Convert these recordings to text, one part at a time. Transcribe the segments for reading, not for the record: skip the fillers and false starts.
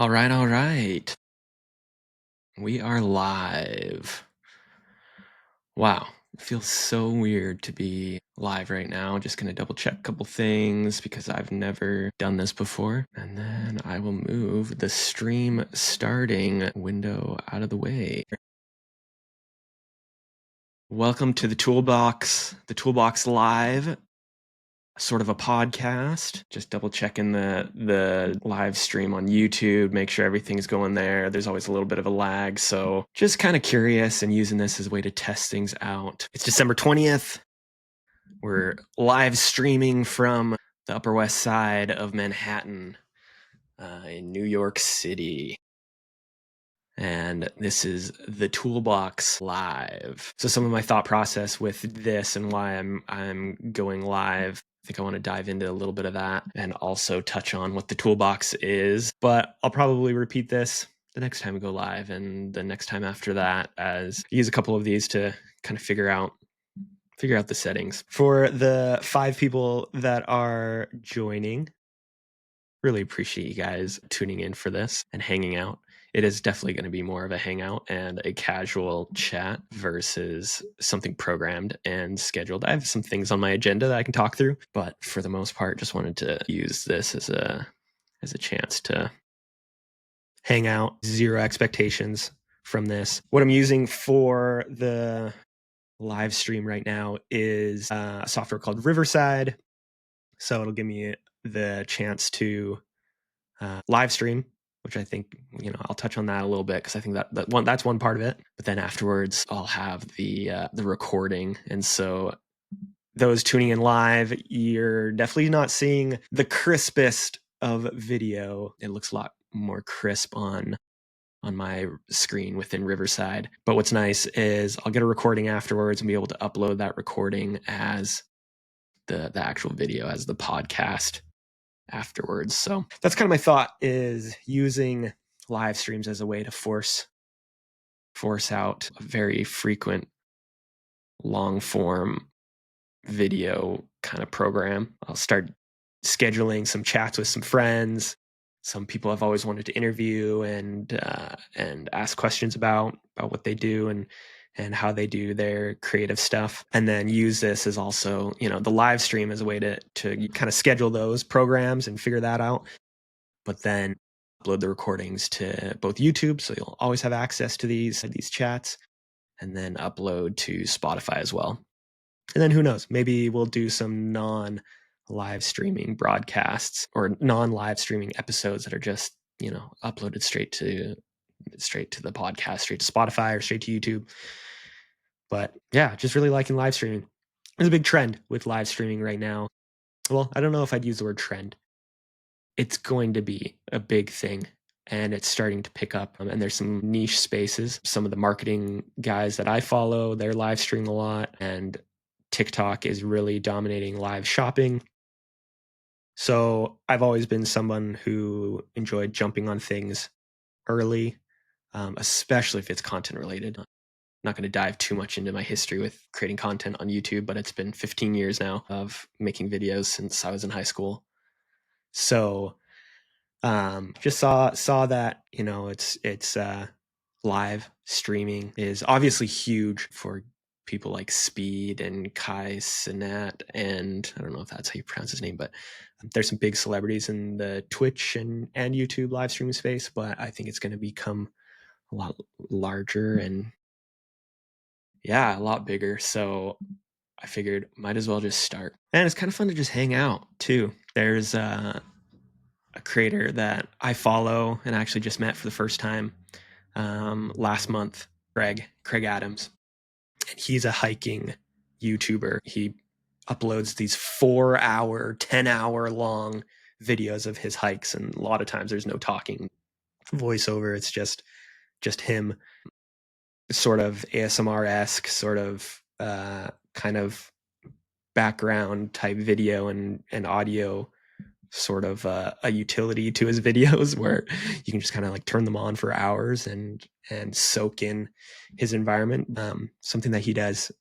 All right, all right. We are live. Wow, it feels so weird to be live right now. Just gonna double check a couple things because I've never done this before. And then I will move the stream starting window out of the way. Welcome to the Toolbox Live. Sort of a podcast, just double checking the live stream on YouTube, make sure everything's going there. There's always a little bit of a lag, so just kind of curious and using this as a way to test things out. It's December 20th. We're live streaming from the Upper West Side of Manhattan in New York City. And this is the Toolbox Live. So some of my thought process with this and why I'm going live, I think I want to dive into a little bit of that and also touch on what the Toolbox is. But I'll probably repeat this the next time we go live and the next time after that, as I use a couple of these to kind of figure out the settings. For the 5 people that are joining, really appreciate you guys tuning in for this and hanging out. It is definitely going to be more of a hangout and a casual chat versus something programmed and scheduled. I have some things on my agenda that I can talk through, but for the most part, just wanted to use this as a chance to hang out. Zero expectations from this. What I'm using for the live stream right now is a software called Riverside. So it'll give me the chance to live stream, which I think, I'll touch on that a little bit because I think that's one part of it. But then afterwards, I'll have the recording, and so those tuning in live, you're definitely not seeing the crispest of video. It looks a lot more crisp on my screen within Riverside. But what's nice is I'll get a recording afterwards and be able to upload that recording as the actual video, as the podcast afterwards. So that's kind of my thought, is using live streams as a way to force out a very frequent long form video kind of program. I'll start scheduling some chats with some friends, some people I've always wanted to interview and ask questions about what they do and how they do their creative stuff, and then use this as also, the live stream as a way to kind of schedule those programs and figure that out, but then upload the recordings to both YouTube, so you'll always have access to these chats, and then upload to Spotify as well. And then who knows, maybe we'll do some non-live streaming broadcasts or non-live streaming episodes that are just, uploaded straight to the podcast, straight to Spotify or straight to YouTube. But yeah, just really liking live streaming. There's a big trend with live streaming right now. Well, I don't know if I'd use the word trend. It's going to be a big thing, and it's starting to pick up. And there's some niche spaces. Some of the marketing guys that I follow, they're live streaming a lot, and TikTok is really dominating live shopping. So I've always been someone who enjoyed jumping on things early, especially if it's content related. I'm not going to dive too much into my history with creating content on YouTube, but it's been 15 years now of making videos since I was in high school. So just saw that, it's live streaming is obviously huge for people like Speed and Kai Cenat, and I don't know if that's how you pronounce his name, but there's some big celebrities in the Twitch and YouTube live streaming space, but I think it's going to become a lot larger and a lot bigger. So I figured might as well just start. And it's kind of fun to just hang out too. There's a creator that I follow and actually just met for the first time last month, Craig Adams. And he's a hiking YouTuber. He uploads these 4-hour, 10-hour long videos of his hikes, and a lot of times there's no talking, voiceover. It's just him, sort of ASMR-esque, sort of kind of background type video and audio, sort of a utility to his videos where you can just kind of like turn them on for hours and soak in his environment. Something that he does,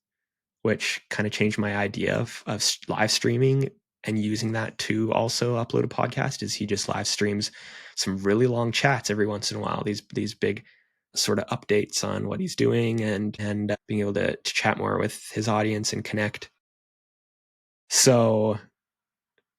which kind of changed my idea of live streaming, and using that to also upload a podcast is he just live streams some really long chats every once in a while, these big sort of updates on what he's doing and being able to chat more with his audience and connect. So,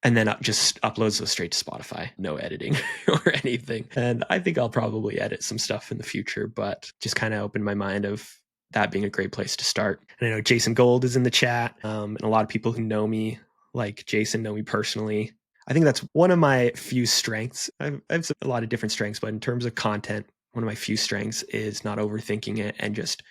and then just uploads those straight to Spotify, no editing or anything. And I think I'll probably edit some stuff in the future, but just kind of opened my mind of that being a great place to start. And I know Jason Gold is in the chat, and a lot of people who know me, like Jason, know me personally. I think that's one of my few strengths. I have a lot of different strengths, but in terms of content, one of my few strengths is not overthinking it and just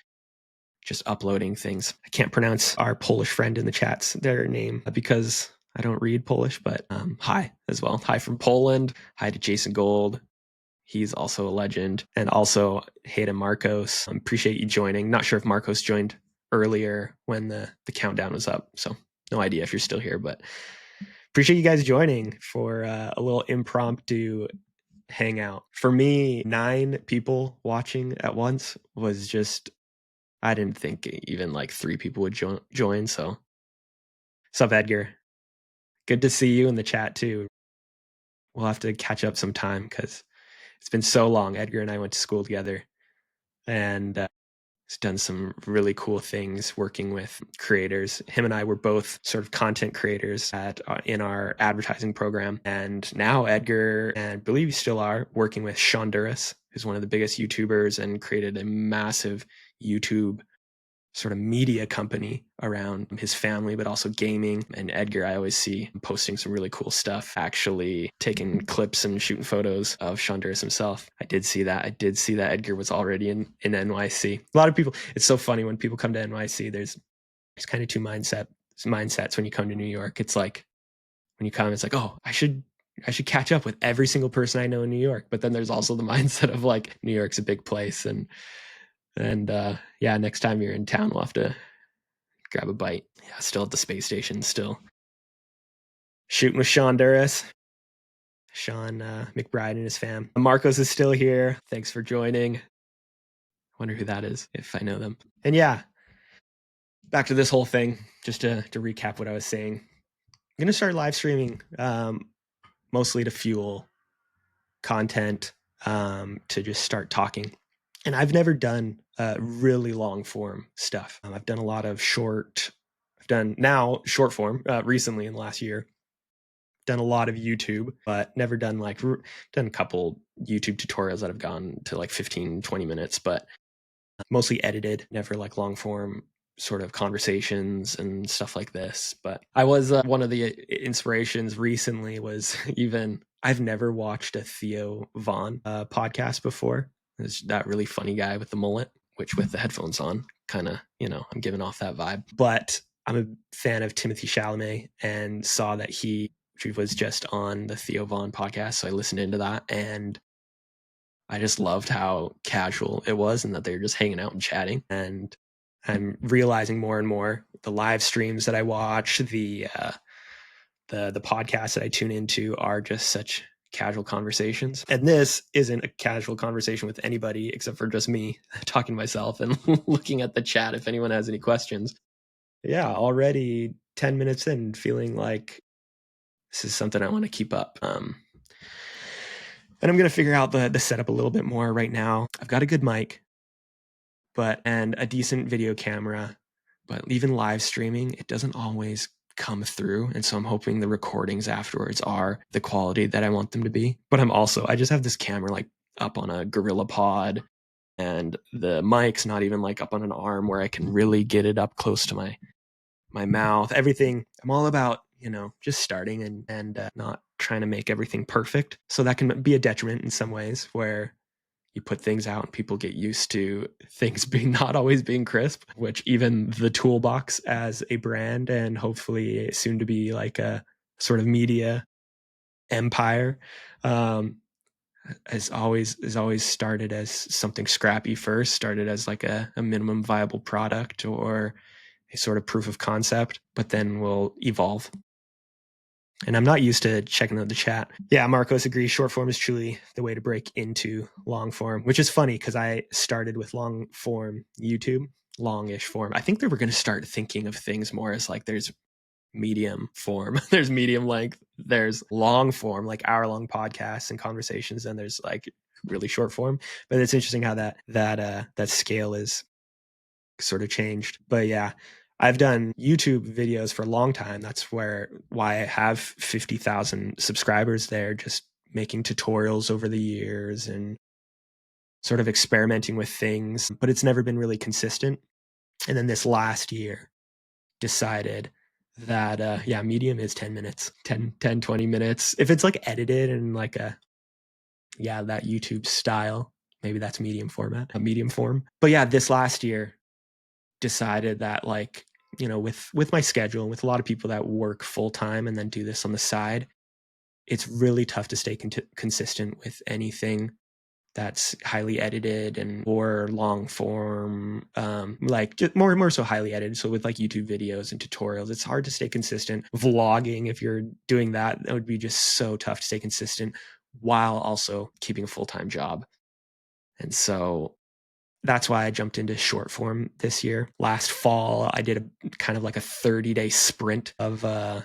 uploading things. I can't pronounce our Polish friend in the chats, their name, because I don't read Polish, but hi as well. Hi from Poland. Hi to Jason Gold. He's also a legend. And also, hey to Marcos. Appreciate you joining. Not sure if Marcos joined earlier when the countdown was up. So no idea if you're still here, but appreciate you guys joining for a little impromptu hangout. For me, 9 people watching at once was just, I didn't think even like 3 people would join. So, sup, Edgar? Good to see you in the chat too. We'll have to catch up sometime because it's been so long. Edgar and I went to school together, and he's done some really cool things working with creators. Him and I were both sort of content creators in our advertising program. And now Edgar, and I believe you still are, working with Sean Duras, who's one of the biggest YouTubers and created a massive YouTube sort of media company around his family, but also gaming. And Edgar, I always see posting some really cool stuff, actually taking clips and shooting photos of Sean Duras himself. I did see that Edgar was already in NYC. A lot of people, it's so funny when people come to NYC, there's kind of two mindsets when you come to New York. It's like, when you come, it's like, oh, I should catch up with every single person I know in New York. But then there's also the mindset of like, New York's a big place, and yeah, next time you're in town, we'll have to grab a bite. Yeah, still at the space station, still shooting with Sean Duras, Sean McBride and his fam. Marcos is still here. Thanks for joining. Wonder who that is, if I know them. And yeah, back to this whole thing, just to recap what I was saying. I'm going to start live streaming, mostly to fuel content, to just start talking. And I've never done really long form stuff. I've done a lot of short form recently in the last year. Done a lot of YouTube, but never done done a couple YouTube tutorials that have gone to like 15, 20 minutes, but mostly edited, never like long form sort of conversations and stuff like this. But I was one of the inspirations recently was even, I've never watched a Theo Von podcast before. There's that really funny guy with the mullet, which with the headphones on, kind of, I'm giving off that vibe. But I'm a fan of Timothy Chalamet and saw that he was just on the Theo Von podcast. So I listened into that, and I just loved how casual it was and that they were just hanging out and chatting. And I'm realizing more and more the live streams that I watch, the podcasts that I tune into are just such casual conversations. And this isn't a casual conversation with anybody except for just me talking to myself and looking at the chat if anyone has any questions. Yeah, already 10 minutes in, feeling like this is something I want to keep up. And I'm going to figure out the setup a little bit more right now. I've got a good mic, and a decent video camera, but even live streaming, it doesn't always come through. And so I'm hoping the recordings afterwards are the quality that I want them to be. But I just have this camera like up on a Gorilla Pod, and the mic's not even like up on an arm where I can really get it up close to my mouth. Everything, I'm all about, just starting and not trying to make everything perfect. So that can be a detriment in some ways, where you put things out and people get used to things not always being crisp, which even the Toolbox as a brand, and hopefully soon to be like a sort of media empire, has always started as something scrappy first, started as like a minimum viable product or a sort of proof of concept, but then will evolve. And I'm not used to checking out the chat. Yeah, Marcos agrees. Short form is truly the way to break into long form, which is funny because I started with long form YouTube, longish form. I think they were going to start thinking of things more as like there's medium form. There's medium length. There's long form, like hour-long podcasts and conversations. And there's like really short form. But it's interesting how that scale is sort of changed. But yeah, I've done YouTube videos for a long time. That's why I have 50,000 subscribers there, just making tutorials over the years and sort of experimenting with things, but it's never been really consistent. And then this last year decided that, medium is 10 minutes, 20 minutes. If it's like edited and like that YouTube style, maybe that's medium format, a medium form. But yeah, this last year decided that like, with my schedule and with a lot of people that work full time and then do this on the side, it's really tough to stay consistent with anything that's highly edited and or long form, like just more so highly edited. So with like YouTube videos and tutorials, it's hard to stay consistent. Vlogging, if you're doing that would be just so tough to stay consistent while also keeping a full-time job. And so that's why I jumped into short form this year. Last fall, I did a kind of like a 30-day sprint of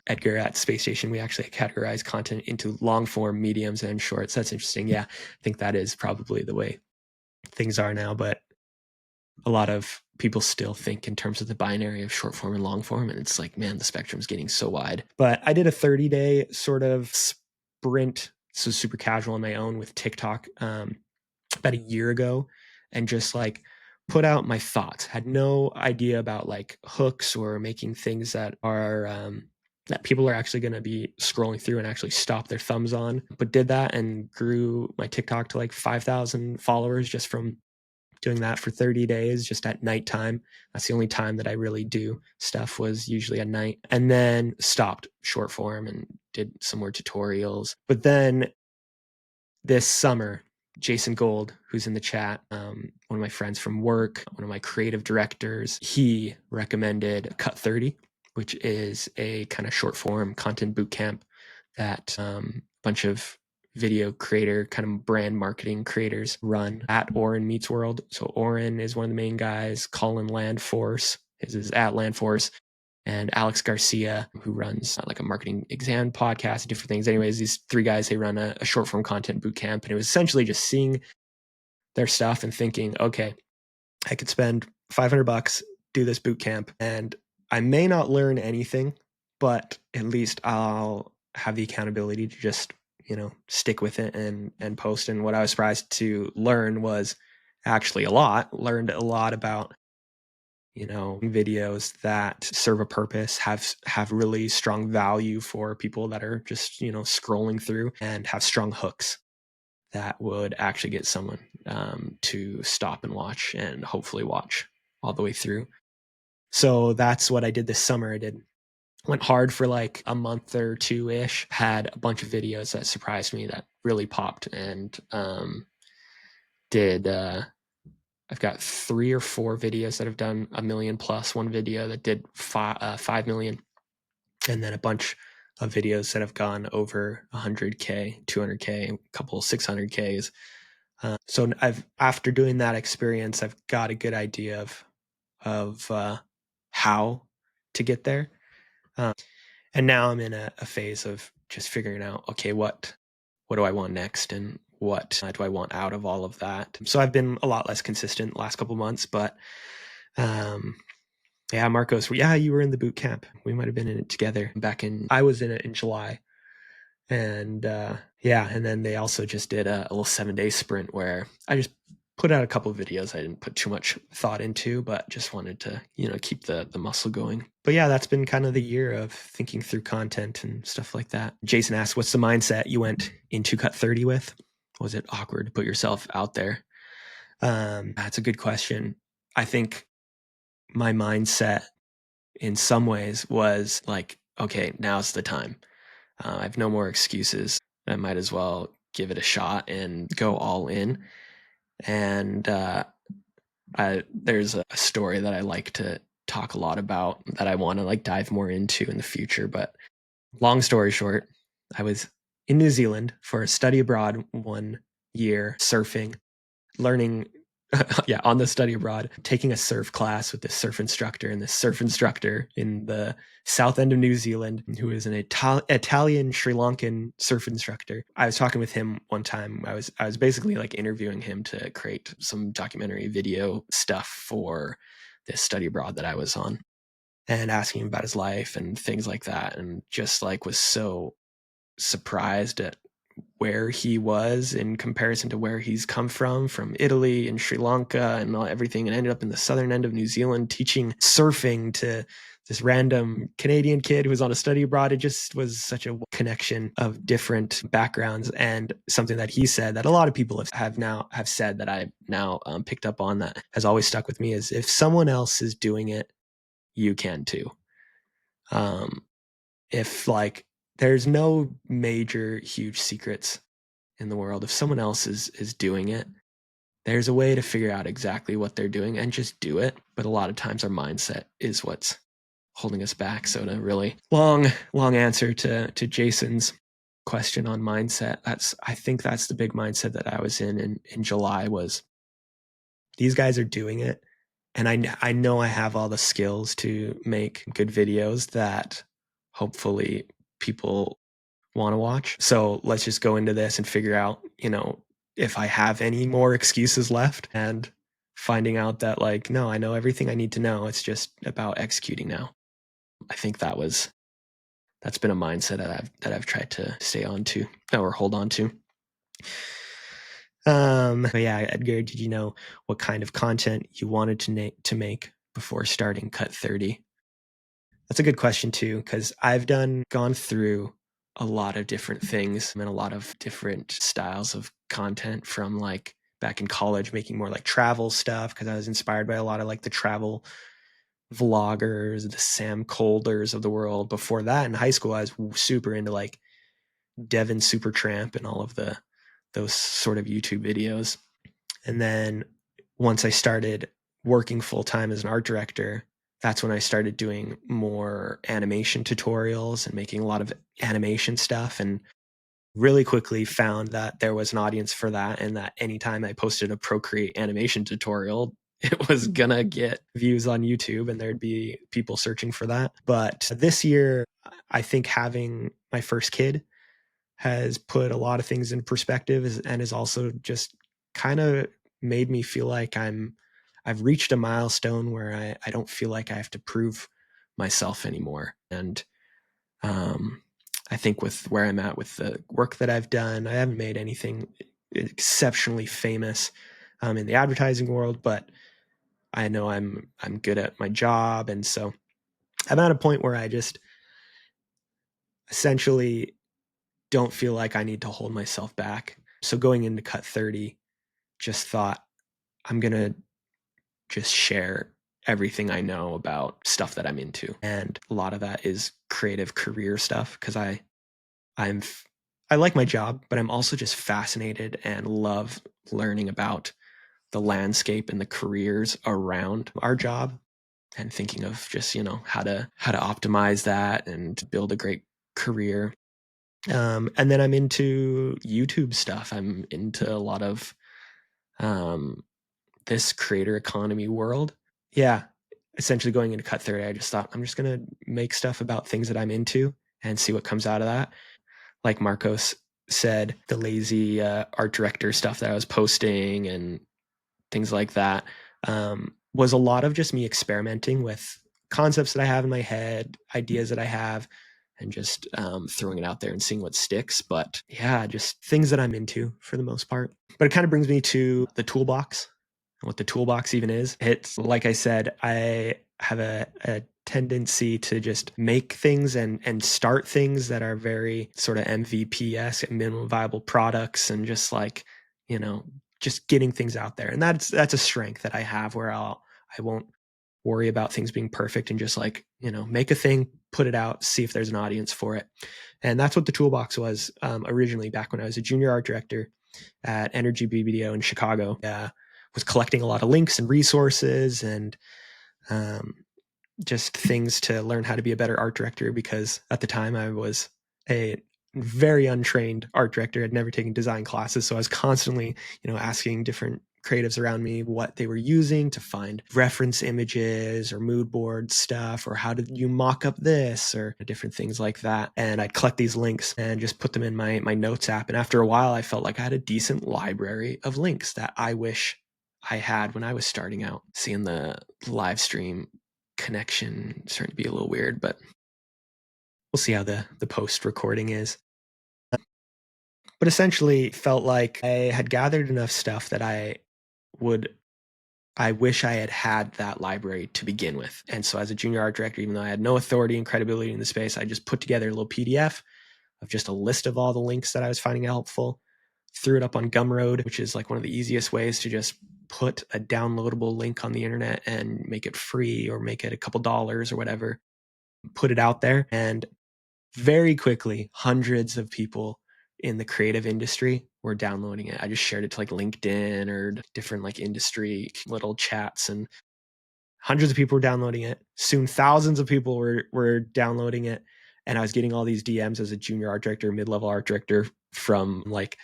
Edgar at Space Station. We actually categorize content into long form, mediums, and shorts. That's interesting. Yeah, I think that is probably the way things are now. But a lot of people still think in terms of the binary of short form and long form. And it's like, man, the spectrum's getting so wide. But I did a 30-day sort of sprint, so super casual on my own with TikTok about a year ago, and just like put out my thoughts. Had no idea about like hooks or making things that are that people are actually going to be scrolling through and actually stop their thumbs on, but did that and grew my TikTok to like 5,000 followers just from doing that for 30 days, just at nighttime. That's the only time that I really do stuff, was usually at night. And then stopped short form and did some more tutorials. But then this summer, Jason Gold, who's in the chat, one of my friends from work, one of my creative directors, he recommended Cut 30, which is a kind of short form content bootcamp that a bunch of video creator, kind of brand marketing creators run at Oren Meets World. So Oren is one of the main guys. Colin Landforce is at Landforce. And Alex Garcia, who runs like a marketing exam podcast and different things. Anyways, these three guys, they run a short form content boot camp. And it was essentially just seeing their stuff and thinking, okay, I could spend $500, do this boot camp, and I may not learn anything, but at least I'll have the accountability to just, stick with it and post. And what I was surprised to learn was actually learned a lot about videos that serve a purpose, have really strong value for people that are just, scrolling through, and have strong hooks that would actually get someone to stop and watch, and hopefully watch all the way through. So that's what I did this summer. Went hard for like a month or two-ish, had a bunch of videos that surprised me that really popped, and I've got 3 or 4 videos that have done 1 million plus, one video that did 5 million, and then a bunch of videos that have gone over 100K, 200K, a couple 600Ks. So after doing that experience, I've got a good idea of how to get there. And now I'm in a phase of just figuring out, okay, what do I want next, and what do I want out of all of that? So I've been a lot less consistent the last couple of months, but Marcos, you were in the boot camp. We might have been in it together I was in it in July. And and then they also just did a little 7-day sprint where I just put out a couple of videos I didn't put too much thought into, but just wanted to, keep the muscle going. But yeah, that's been kind of the year of thinking through content and stuff like that. Jason asked, what's the mindset you went into Cut 30 with? Was it awkward to put yourself out there? That's a good question. I think my mindset in some ways was like, okay, now's the time. I have no more excuses. I might as well give it a shot and go all in. And there's a story that I like to talk a lot about that I want to like dive more into in the future. But long story short, I was in New Zealand for a study abroad 1 year, surfing, learning yeah, on the study abroad, taking a surf class with this surf instructor, and this surf instructor in the south end of New Zealand, who is an Italian Sri Lankan surf instructor. I was talking with him one time. I was basically like interviewing him to create some documentary video stuff for this study abroad that I was on, and asking him about his life and things like that, and just like was so surprised at where he was in comparison to where he's come from Italy and Sri Lanka and everything, and ended up in the southern end of New Zealand teaching surfing to this random Canadian kid who was on a study abroad. It just was such a connection of different backgrounds, and something that he said that a lot of people have said that I've now picked up on, that has always stuck with me, is if someone else is doing it, you can too. If like, there's no major huge secrets in the world. If someone else is doing it, there's a way to figure out exactly what they're doing and just do it. But a lot of times our mindset is what's holding us back. So to really long answer to Jason's question on mindset, I think that's the big mindset that I was in July, was these guys are doing it. And I know I have all the skills to make good videos that hopefully people want to watch. So let's just go into this and figure out, if I have any more excuses left, and finding out that like, no, I know everything I need to know. It's just about executing now. I think that's been a mindset that I've tried to stay on to, or hold on to. But yeah, Edgar, did you know what kind of content you wanted to make before starting Cut 30? That's a good question too, because I've gone through a lot of different things and a lot of different styles of content, from like back in college making more like travel stuff, because I was inspired by a lot of like the travel vloggers, the Sam Colders of the world. Before that, in high school, I was super into like Devin Supertramp and all of those sort of YouTube videos. And then once I started working full time as an art director, that's when I started doing more animation tutorials and making a lot of animation stuff, and really quickly found that there was an audience for that, and that anytime I posted a Procreate animation tutorial, it was gonna get views on YouTube and there'd be people searching for that. But this year, I think having my first kid has put a lot of things in perspective, and has also just kind of made me feel like I've reached a milestone where I don't feel like I have to prove myself anymore. And I think with where I'm at with the work that I've done, I haven't made anything exceptionally famous in the advertising world, but I know I'm good at my job. And so I'm at a point where I just essentially don't feel like I need to hold myself back. So going into Cut 30, just thought, I'm going to just share everything I know about stuff that I'm into. And a lot of that is creative career stuff, because I like my job, but I'm also just fascinated and love learning about the landscape and the careers around our job, and thinking of just, how to optimize that and build a great career. And then I'm into YouTube stuff. I'm into a lot of this creator economy world. Yeah, essentially going into Cut 30, I just thought, I'm just going to make stuff about things that I'm into and see what comes out of that. Like Marcos said, the lazy art director stuff that I was posting and things like that was a lot of just me experimenting with concepts that I have in my head, ideas that I have, and just throwing it out there and seeing what sticks. But yeah, just things that I'm into for the most part. But it kind of brings me to the toolbox, and what the toolbox even is. It's like I said, I have a tendency to just make things and start things that are very sort of MVP-esque, minimum viable products, and just like, just getting things out there. And that's a strength that I have, where I won't worry about things being perfect, and just like, make a thing, put it out, see if there's an audience for it. And that's what the toolbox was originally, back when I was a junior art director at Energy BBDO in Chicago. Was collecting a lot of links and resources, and just things to learn how to be a better art director, because at the time I was a very untrained art director. I'd never taken design classes. So I was constantly, asking different creatives around me what they were using to find reference images or mood board stuff, or how did you mock up this, or different things like that. And I'd collect these links and just put them in my notes app. And after a while, I felt like I had a decent library of links that I wish I had when I was starting out. Seeing the live stream connection starting to be a little weird, but we'll see how the post recording is. But essentially felt like I had gathered enough stuff that I wish I had that library to begin with. And so as a junior art director, even though I had no authority and credibility in the space, I just put together a little PDF of just a list of all the links that I was finding helpful, threw it up on Gumroad, which is like one of the easiest ways to just put a downloadable link on the internet and make it free or make it a couple dollars or whatever, put it out there. And very quickly, hundreds of people in the creative industry were downloading it. I just shared it to like LinkedIn or different like industry little chats, and hundreds of people were downloading it. Soon thousands of people were downloading it. And I was getting all these DMs as a junior art director, mid-level art director, from like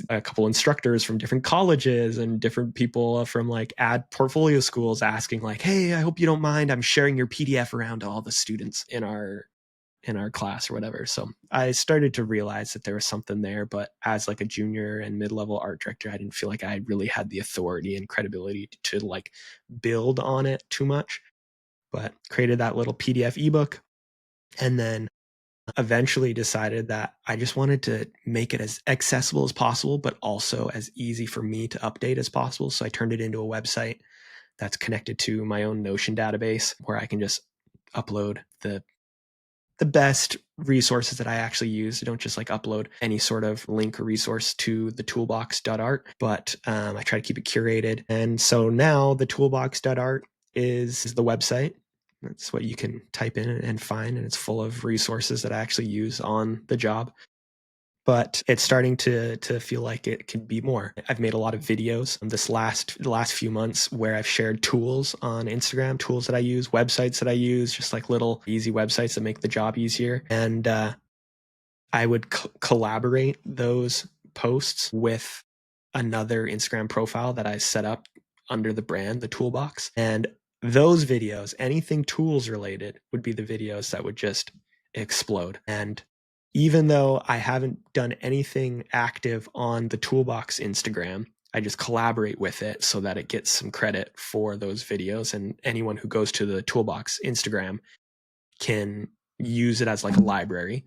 a couple instructors from different colleges and different people from like ad portfolio schools asking like, hey, I hope you don't mind, I'm sharing your PDF around to all the students in our class or whatever. So I started to realize that there was something there, but as like a junior and mid-level art director, I didn't feel like I really had the authority and credibility to like build on it too much, but created that little PDF ebook, and then eventually decided that I just wanted to make it as accessible as possible, but also as easy for me to update as possible. So I turned it into a website that's connected to my own Notion database, where I can just upload the best resources that I actually use. I don't just like upload any sort of link or resource to the toolbox.art, but I try to keep it curated. And so now the toolbox.art is the website. That's what you can type in and find, and it's full of resources that I actually use on the job. But it's starting to feel like it could be more. I've made a lot of videos the last few months where I've shared tools on Instagram, tools that I use, websites that I use, just like little easy websites that make the job easier. And I would collaborate those posts with another Instagram profile that I set up under the brand, the Toolbox. And those videos, anything tools related, would be the videos that would just explode. And even though I haven't done anything active on the Toolbox Instagram, I just collaborate with it so that it gets some credit for those videos. And anyone who goes to the Toolbox Instagram can use it as like a library.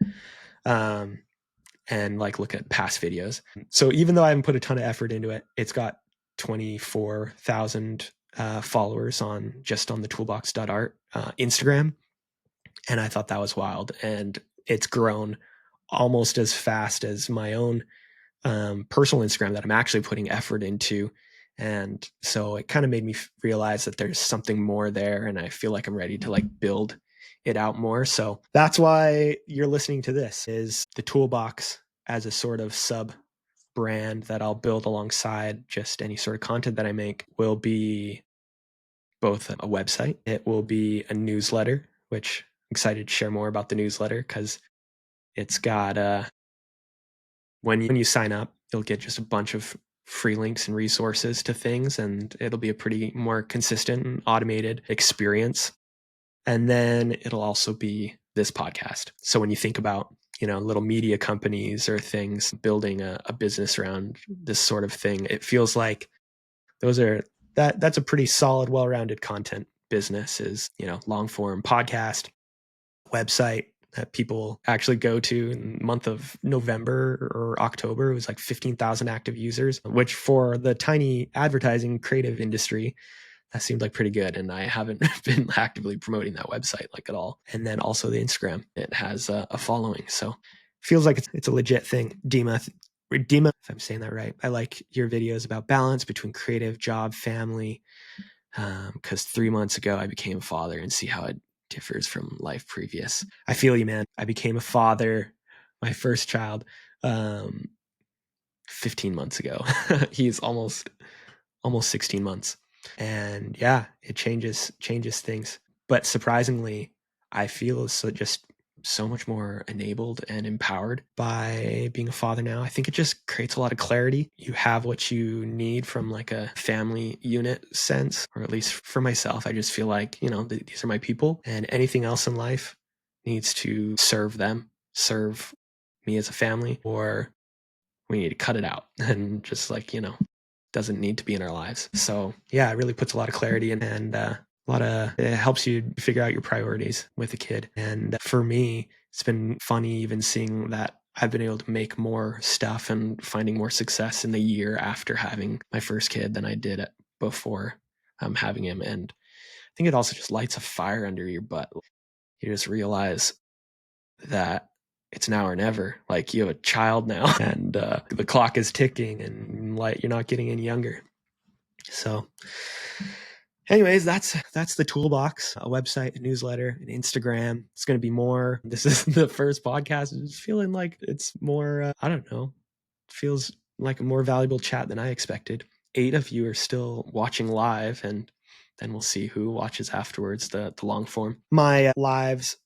And like look at past videos. So even though I haven't put a ton of effort into it, it's got 24,000 followers on the toolbox.art Instagram. And I thought that was wild. And it's grown almost as fast as my own personal Instagram that I'm actually putting effort into. And so it kind of made me realize that there's something more there. And I feel like I'm ready to like build it out more. So that's why you're listening to this, is the Toolbox as a sort of sub brand that I'll build alongside just any sort of content that I make will be both a website. It will be a newsletter, which I'm excited to share more about the newsletter, because it's got when you sign up, you'll get just a bunch of free links and resources to things, and it'll be a pretty more consistent and automated experience. And then it'll also be this podcast. So when you think about, little media companies or things building a business around this sort of thing, it feels like that's a pretty solid, well-rounded content business, is, long form podcast, website that people actually go to. In the month of November or October, it was like 15,000 active users, which for the tiny advertising creative industry, that seemed like pretty good. And I haven't been actively promoting that website like at all. And then also the Instagram, it has a following. So feels like it's a legit thing. Dima, if I'm saying that right. I like your videos about balance between creative, job, family. Because 3 months ago, I became a father, and see how it differs from life previous. I feel you, man. I became a father, my first child, 15 months ago. He's almost 16 months. And yeah, it changes things. But surprisingly, I feel so just so much more enabled and empowered by being a father now. I think it just creates a lot of clarity. You have what you need from like a family unit sense, or at least for myself, I just feel like, these are my people, and anything else in life needs to serve them, serve me as a family, or we need to cut it out and just like, doesn't need to be in our lives. So yeah, it really puts a lot of clarity in, and it helps you figure out your priorities with a kid. And for me, it's been funny even seeing that I've been able to make more stuff and finding more success in the year after having my first kid than I did before having him. And I think it also just lights a fire under your butt. You just realize that it's now or never. Like, you have a child now, and the clock is ticking, and like you're not getting any younger. So anyways, that's the Toolbox, a website, a newsletter, an Instagram. It's going to be more. This is the first podcast. It's feeling like it's more, I don't know, feels like a more valuable chat than I expected. 8 of you are still watching live, and then we'll see who watches afterwards, the long form. My lives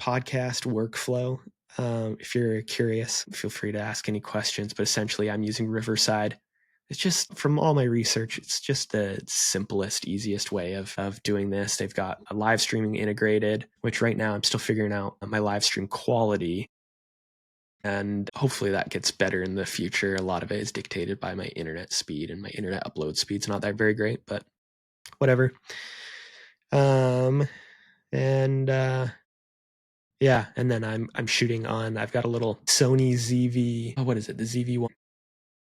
podcast workflow. If you're curious, feel free to ask any questions, but essentially I'm using Riverside. It's just, from all my research, it's just the simplest, easiest way of doing this. They've got a live streaming integrated, which right now I'm still figuring out my live stream quality. And hopefully that gets better in the future. A lot of it is dictated by my internet speed, and my internet upload speed's not that very great, but whatever. Yeah, and then I'm shooting on, I've got a little Sony ZV, what is it? The ZV-1.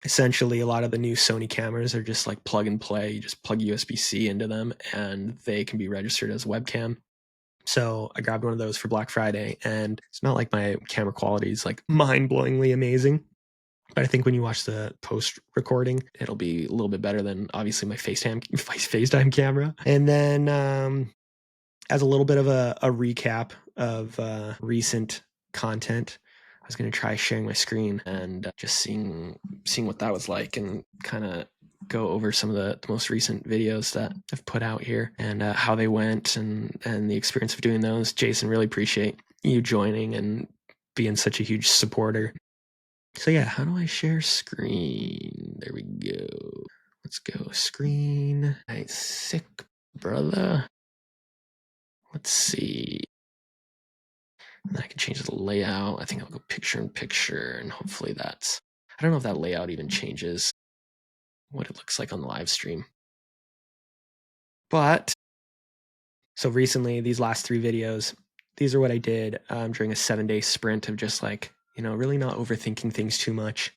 Essentially, a lot of the new Sony cameras are just like plug and play. You just plug USB-C into them and they can be registered as webcam. So I grabbed one of those for Black Friday, and it's not like my camera quality is like mind-blowingly amazing, but I think when you watch the post recording, it'll be a little bit better than obviously my FaceTime camera. And then as a little bit of a recap of recent content, I was going to try sharing my screen and just seeing what that was like, and kind of go over some of the most recent videos that I've put out here, and how they went, and the experience of doing those. Jason, really appreciate you joining and being such a huge supporter. So yeah, how do I share screen? There we go. Let's go screen. Nice, sick brother. Let's see. And I can change the layout. I think I'll go picture in picture, and hopefully that's, I don't know if that layout even changes what it looks like on the live stream. But so recently, these last 3 videos, these are what I did during a 7-day sprint of just like, really not overthinking things too much,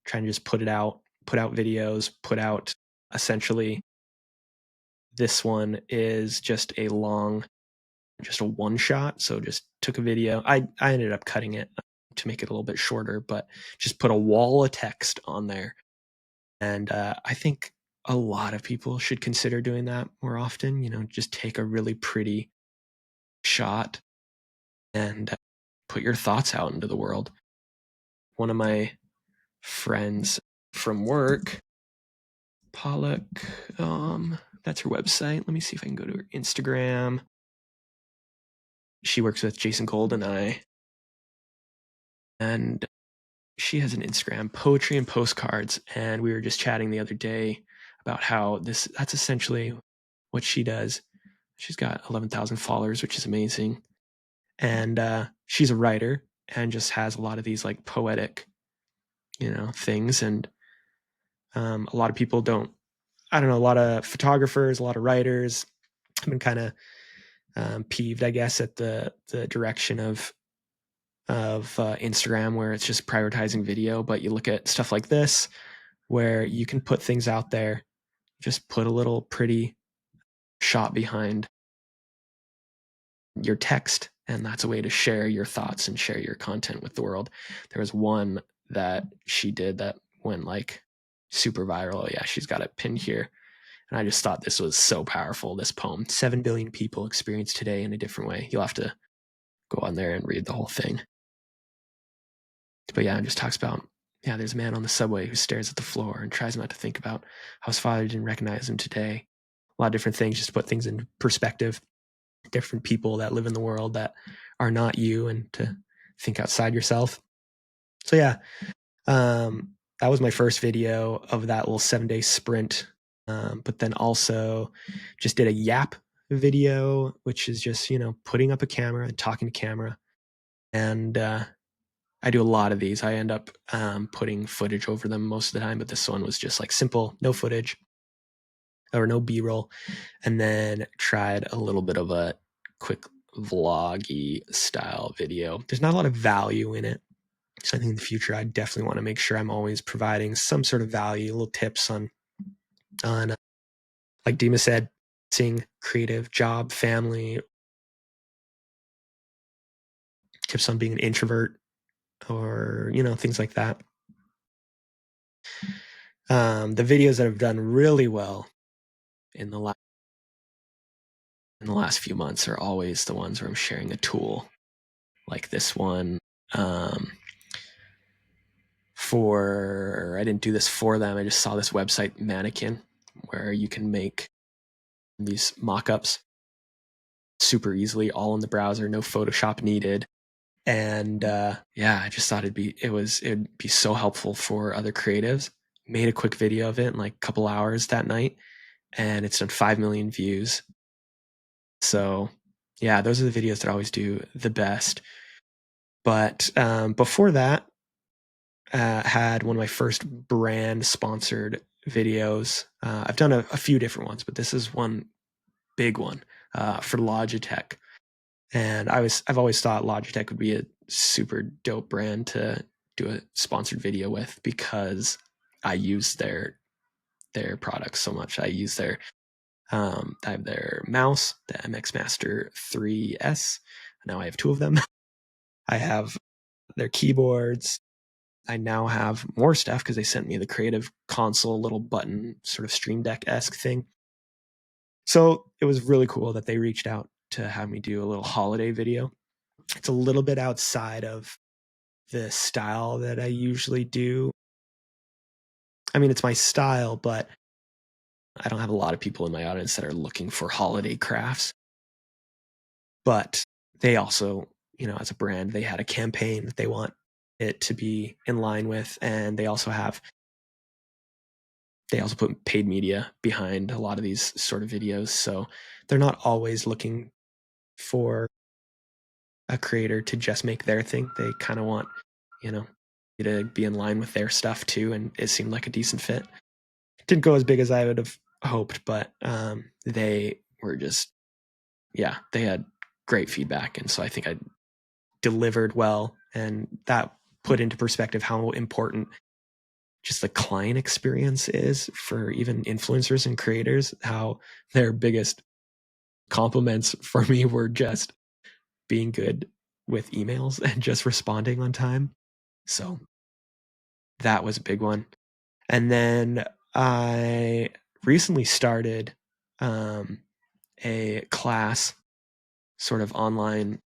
trying to just put out videos, put out essentially. This one is just a one shot. So just took a video. I ended up cutting it to make it a little bit shorter, but just put a wall of text on there. And I think a lot of people should consider doing that more often. Just take a really pretty shot and put your thoughts out into the world. One of my friends from work, Pollock, that's her website. Let me see if I can go to her Instagram. She works with Jason Gold and I, and she has an Instagram, Poetry and Postcards, and we were just chatting the other day about how that's essentially what she does. She's got 11,000 followers, which is amazing. And she's a writer and just has a lot of these like poetic, things. And a lot of people don't, I don't know, a lot of photographers, a lot of writers have been kind of peeved, I guess, at the direction of Instagram, where it's just prioritizing video. But you look at stuff like this, where you can put things out there, just put a little pretty shot behind your text, and that's a way to share your thoughts and share your content with the world. There was one that she did that went like super viral. Yeah, she's got it pinned here. And I just thought this was so powerful, this poem. 7 billion people experience today in a different way. You'll have to go on there and read the whole thing. But yeah, it just talks about, there's a man on the subway who stares at the floor and tries not to think about how his father didn't recognize him today. A lot of different things, just to put things in perspective. Different people that live in the world that are not you, and to think outside yourself. So yeah, that was my first video of that little 7-day sprint. But then also just did a Yap video, which is just, putting up a camera and talking to camera. And I do a lot of these. I end up putting footage over them most of the time, but this one was just like simple, no footage or no B-roll. And then tried a little bit of a quick vloggy style video. There's not a lot of value in it. So I think in the future, I definitely want to make sure I'm always providing some sort of value, little tips on like Dima said, seeing creative, job, family, tips on being an introvert, or things like that. The videos that have done really well in the last few months are always the ones where I'm sharing a tool, like this one. I didn't do this for them. I just saw this website, Mannequin, where you can make these mock-ups super easily, all in the browser, no Photoshop needed. And I just thought it'd be so helpful for other creatives. Made a quick video of it in like a couple hours that night, and it's done 5 million views. So yeah, those are the videos that I always do the best. But before that, had one of my first brand sponsored videos. I've done a few different ones, but this is one big one for Logitech. And I've always thought Logitech would be a super dope brand to do a sponsored video with, because I use their products so much. I have their mouse, the MX Master 3S. Now I have 2 of them. I have their keyboards. I now have more stuff because they sent me the Creative Console little button, sort of Stream Deck-esque thing. So it was really cool that they reached out to have me do a little holiday video. It's a little bit outside of the style that I usually do. I mean, it's my style, but I don't have a lot of people in my audience that are looking for holiday crafts. But they also, as a brand, they had a campaign that they want it to be in line with. And they also put paid media behind a lot of these sort of videos. So they're not always looking for a creator to just make their thing. They kind of want, you to be in line with their stuff too. And it seemed like a decent fit. Didn't go as big as I would have hoped, but they were just, they had great feedback. And so I think I delivered well, and that put into perspective how important just the client experience is for even influencers and creators, how their biggest compliments for me were just being good with emails and just responding on time. So that was a big one. And then I recently started a class, sort of online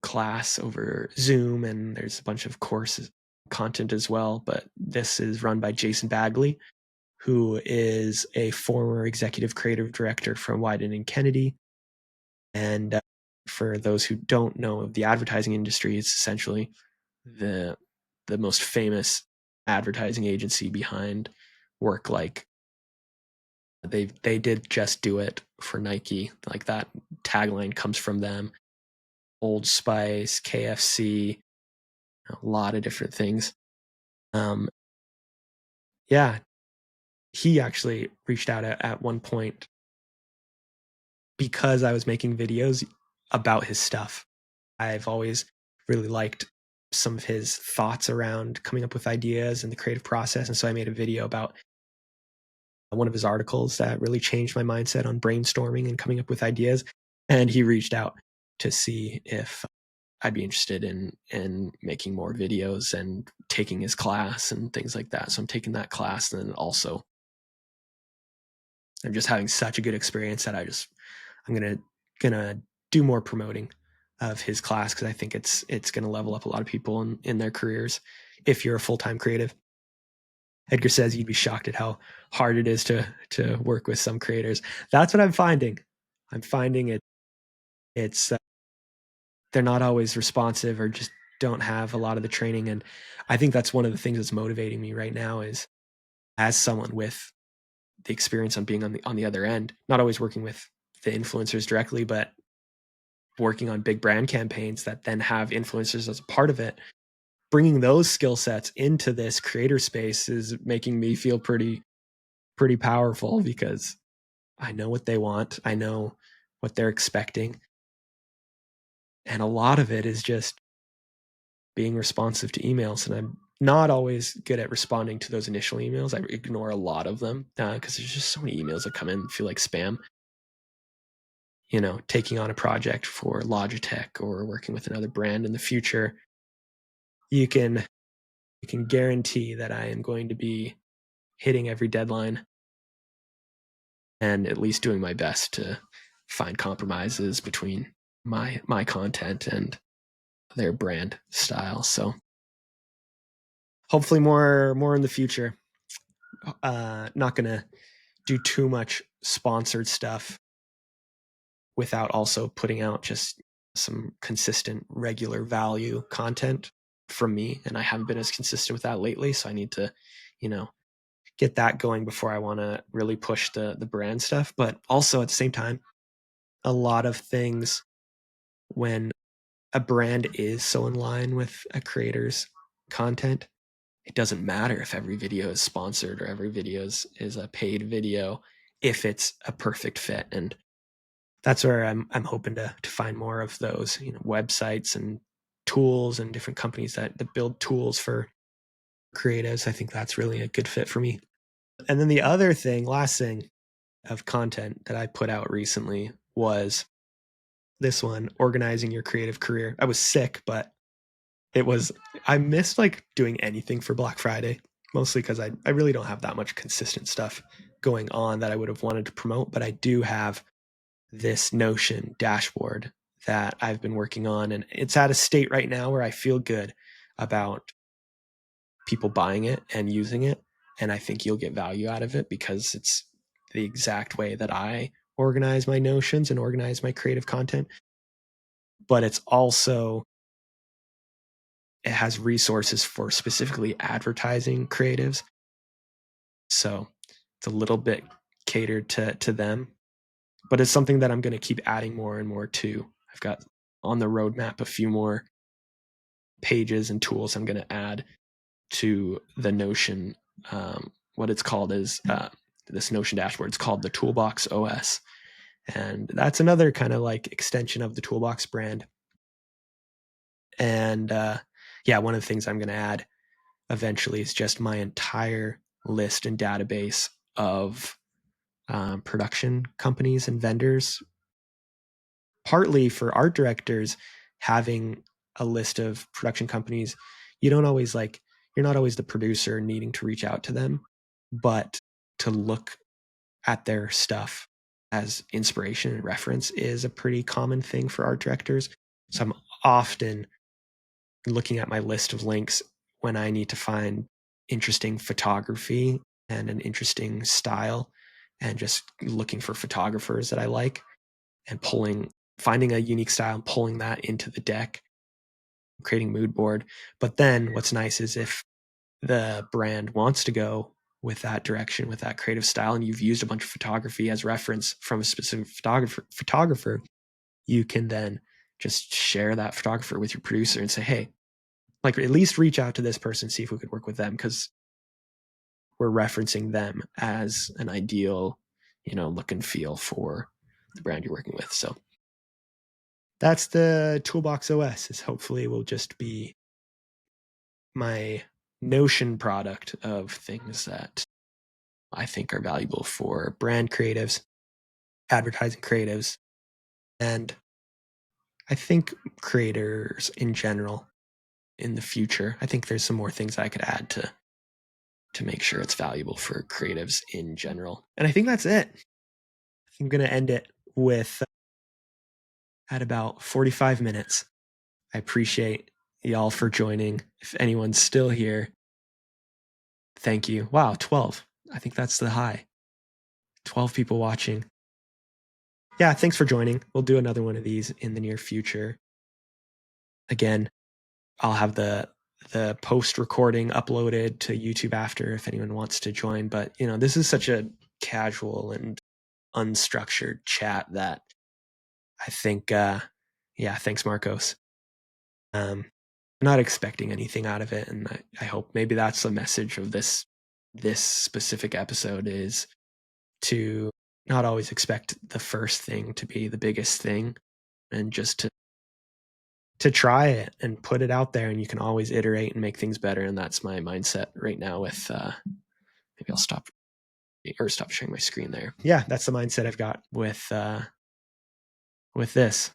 class over Zoom, and there's a bunch of courses content as well. But this is run by Jason Bagley, who is a former executive creative director from Wyden and Kennedy. And for those who don't know of the advertising industry, it's essentially the most famous advertising agency behind work like they did Just Do It for Nike. Like, that tagline comes from them. Old Spice, KFC, a lot of different things. He actually reached out at one point because I was making videos about his stuff. I've always really liked some of his thoughts around coming up with ideas and the creative process. And so I made a video about one of his articles that really changed my mindset on brainstorming and coming up with ideas. And he reached out to see if I'd be interested in making more videos and taking his class and things like that. So I'm taking that class, and then also I'm just having such a good experience that I'm gonna do more promoting of his class, because I think it's gonna level up a lot of people in their careers if you're a full-time creative. Edgar says you'd be shocked at how hard it is to work with some creators. That's what I'm finding. I'm finding it's they're not always responsive or just don't have a lot of the training. And I think that's one of the things that's motivating me right now is as someone with the experience on being on the other end, not always working with the influencers directly, but working on big brand campaigns that then have influencers as a part of it. Bringing those skill sets into this creator space is making me feel pretty powerful because I know what they want. I know what they're expecting. And a lot of it is just being responsive to emails. And I'm not always good at responding to those initial emails. I ignore a lot of them because there's just so many emails that come in and feel like spam. Taking on a project for Logitech or working with another brand in the future, you can guarantee that I am going to be hitting every deadline and at least doing my best to find compromises between my content and their brand style. So hopefully more in the future. Not gonna do too much sponsored stuff without also putting out just some consistent regular value content from me. And I haven't been as consistent with that lately. So I need to, get that going before I want to really push the brand stuff. But also at the same time, a lot of things when a brand is so in line with a creator's content, it doesn't matter if every video is sponsored or every video is a paid video if it's a perfect fit. And that's where I'm hoping to find more of those, websites and tools and different companies that build tools for creatives. I think that's really a good fit for me. And then the other thing, last thing of content that I put out recently was this one, organizing your creative career. I was sick, but I missed like doing anything for Black Friday, mostly because I really don't have that much consistent stuff going on that I would have wanted to promote, but I do have this Notion dashboard that I've been working on, and it's at a state right now where I feel good about people buying it and using it. And I think you'll get value out of it because it's the exact way that I organize my Notions and organize my creative content. But it has resources for specifically advertising creatives. So it's a little bit catered to them, but it's something that I'm going to keep adding more and more to. I've got on the roadmap a few more pages and tools I'm going to add to the Notion. What it's called is this Notion dashboard. It's called the Toolbox OS. And that's another kind of like extension of the Toolbox brand. And one of the things I'm going to add eventually is just my entire list and database of production companies and vendors. Partly for art directors, having a list of production companies, you're not always the producer needing to reach out to them, but to look at their stuff as inspiration and reference is a pretty common thing for art directors. So I'm often looking at my list of links when I need to find interesting photography and an interesting style, and just looking for photographers that I like and finding a unique style and pulling that into the deck, creating mood board. But then what's nice is if the brand wants to go with that direction, with that creative style, and you've used a bunch of photography as reference from a specific photographer, you can then just share that photographer with your producer and say, hey, like at least reach out to this person, see if we could work with them, because we're referencing them as an ideal, look and feel for the brand you're working with. So that's the Toolbox OS. Is hopefully will just be my Notion product of things that I think are valuable for brand creatives, advertising creatives, and I think creators in general in the future. I think there's some more things I could add to make sure it's valuable for creatives in general. And I think that's it. I'm going to end it with at about 45 minutes. I appreciate y'all for joining. If anyone's still here, thank you. Wow, 12. I think that's the high. 12 people watching. Yeah, thanks for joining. We'll do another one of these in the near future. Again, I'll have the post recording uploaded to YouTube after if anyone wants to join. But this is such a casual and unstructured chat that I think, thanks, Marcos. Not expecting anything out of it, and I hope maybe that's the message of this specific episode, is to not always expect the first thing to be the biggest thing, and just to try it and put it out there, and you can always iterate and make things better. And that's my mindset right now with maybe I'll stop sharing my screen there. Yeah, that's the mindset I've got with this,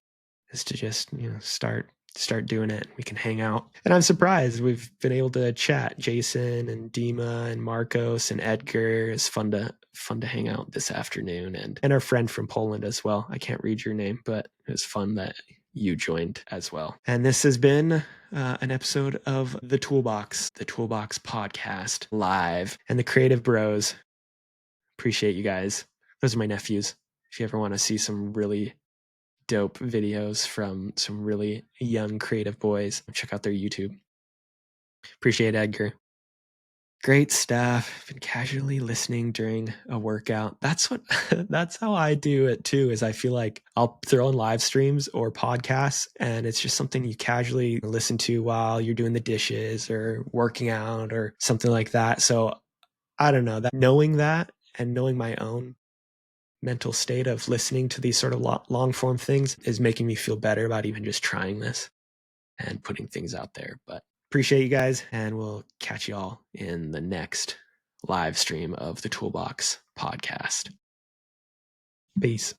is to just start doing it. We can hang out. And I'm surprised we've been able to chat. Jason and Dima and Marcos and Edgar. It's fun to hang out this afternoon, and our friend from Poland as well. I can't read your name, but it was fun that you joined as well. And this has been an episode of the Toolbox Podcast live, and the Creative Bros. Appreciate you guys. Those are my nephews. If you ever want to see some really dope videos from some really young creative boys, check out their YouTube. Appreciate it, Edgar. Great stuff. Been casually listening during a workout. That's how I do it too, is I feel like I'll throw in live streams or podcasts, and it's just something you casually listen to while you're doing the dishes or working out or something like that. So I don't know, that knowing that and knowing my own mental state of listening to these sort of long form things is making me feel better about even just trying this and putting things out there. But appreciate you guys, and we'll catch you all in the next live stream of the Toolbox Podcast. Peace.